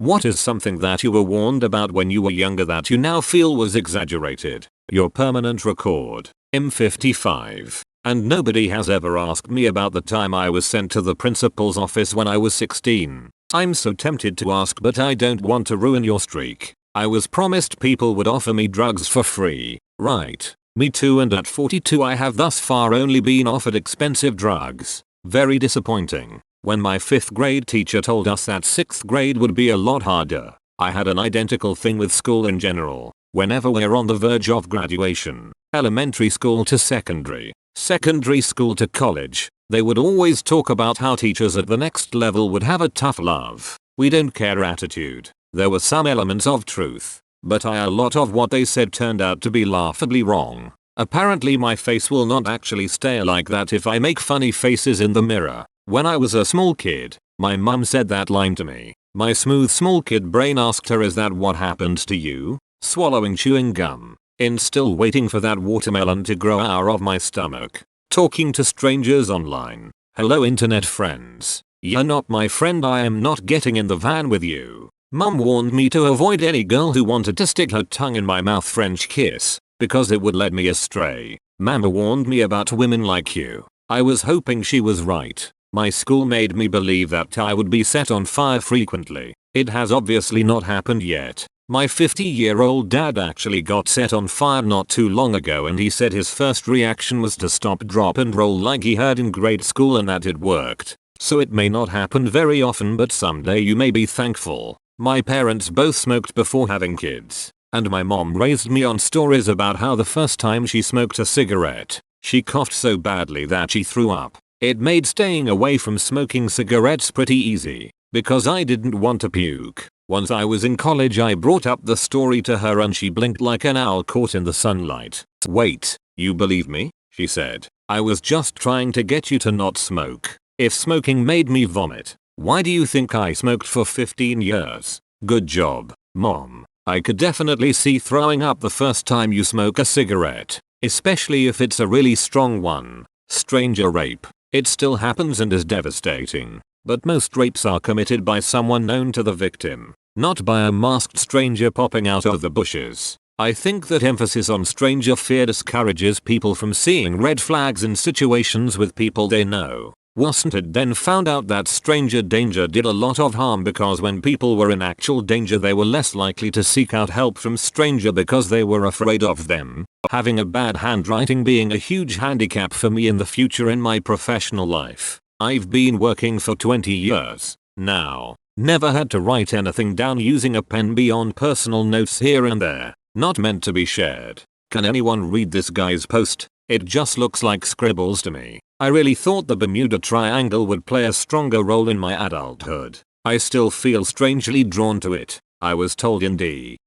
What is something that you were warned about when you were younger that you now feel was exaggerated? Your permanent record. M55. And nobody has ever asked me about the time I was sent to the principal's office when I was 16. I'm so tempted to ask, but I don't want to ruin your streak. I was promised people would offer me drugs for free. Right. Me too, and at 42 I have thus far only been offered expensive drugs. Very disappointing. When my 5th grade teacher told us that 6th grade would be a lot harder, I had an identical thing with school in general. Whenever we're on the verge of graduation, elementary school to secondary school to college, they would always talk about how teachers at the next level would have a tough love, we don't care attitude. There were some elements of truth, but a lot of what they said turned out to be laughably wrong. Apparently my face will not actually stay like that if I make funny faces in the mirror. When I was a small kid, my mum said that line to me. My smooth small kid brain asked her, is that what happened to you? Swallowing chewing gum. In still waiting for that watermelon to grow out of my stomach. Talking to strangers online. Hello internet friends. You're not my friend, I am not getting in the van with you. Mum warned me to avoid any girl who wanted to stick her tongue in my mouth French kiss, because it would lead me astray. Mama warned me about women like you. I was hoping she was right. My school made me believe that I would be set on fire frequently. It has obviously not happened yet. My 50-year-old dad actually got set on fire not too long ago, and he said his first reaction was to stop, drop and roll like he heard in grade school, and that it worked. So it may not happen very often, but someday you may be thankful. My parents both smoked before having kids, and my mom raised me on stories about how the first time she smoked a cigarette, she coughed so badly that she threw up. It made staying away from smoking cigarettes pretty easy, because I didn't want to puke. Once I was in college I brought up the story to her and she blinked like an owl caught in the sunlight. Wait, you believe me? She said. I was just trying to get you to not smoke. If smoking made me vomit, why do you think I smoked for 15 years? Good job, Mom. I could definitely see throwing up the first time you smoke a cigarette, especially if it's a really strong one. Stranger rape. It still happens and is devastating, but most rapes are committed by someone known to the victim, not by a masked stranger popping out of the bushes. I think that emphasis on stranger fear discourages people from seeing red flags in situations with people they know. Wasn't it then found out that stranger danger did a lot of harm, because when people were in actual danger they were less likely to seek out help from stranger because they were afraid of them. Having a bad handwriting being a huge handicap for me in the future in my professional life. I've been working for 20 years now. Never had to write anything down using a pen beyond personal notes here and there. Not meant to be shared. Can anyone read this guy's post? It just looks like scribbles to me. I really thought the Bermuda Triangle would play a stronger role in my adulthood. I still feel strangely drawn to it. I was told in D.A.R.E.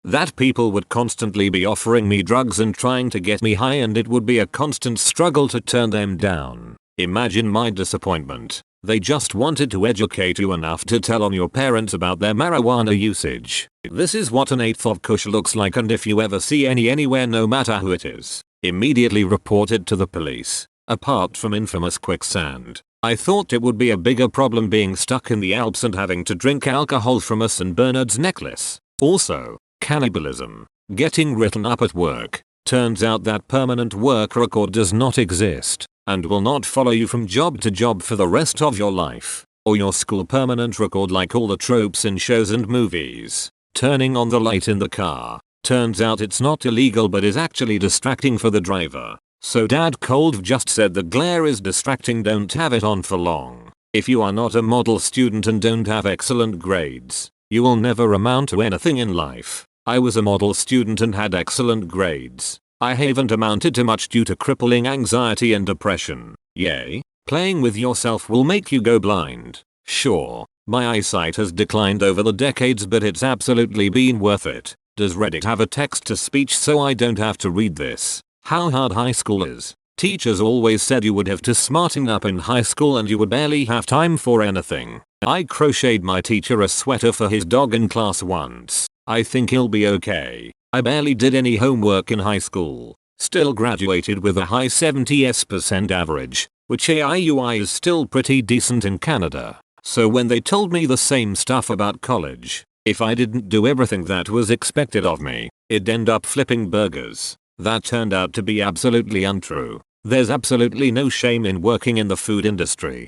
that people would constantly be offering me drugs and trying to get me high, and it would be a constant struggle to turn them down. Imagine my disappointment. They just wanted to educate you enough to tell on your parents about their marijuana usage. This is what an eighth of kush looks like, and if you ever see any anywhere, no matter who it is, immediately report it to the police. Apart from infamous quicksand, I thought it would be a bigger problem being stuck in the Alps and having to drink alcohol from a St. Bernard's necklace. Also, cannibalism. Getting written up at work. Turns out that permanent work record does not exist and will not follow you from job to job for the rest of your life. Or your school permanent record, like all the tropes in shows and movies. Turning on the light in the car. Turns out it's not illegal but is actually distracting for the driver. So Dad Cold just said the glare is distracting, don't have it on for long. If you are not a model student and don't have excellent grades, you will never amount to anything in life. I was a model student and had excellent grades. I haven't amounted to much due to crippling anxiety and depression. Yay. Playing with yourself will make you go blind. Sure, my eyesight has declined over the decades, but it's absolutely been worth it. Does Reddit have a text-to-speech so I don't have to read this? How hard high school is. Teachers always said you would have to smarten up in high school and you would barely have time for anything. I crocheted my teacher a sweater for his dog in class once. I think he'll be okay. I barely did any homework in high school. Still graduated with a high 70% average, which AIUI is still pretty decent in Canada. So when they told me the same stuff about college, if I didn't do everything that was expected of me, it'd end up flipping burgers. That turned out to be absolutely untrue. There's absolutely no shame in working in the food industry.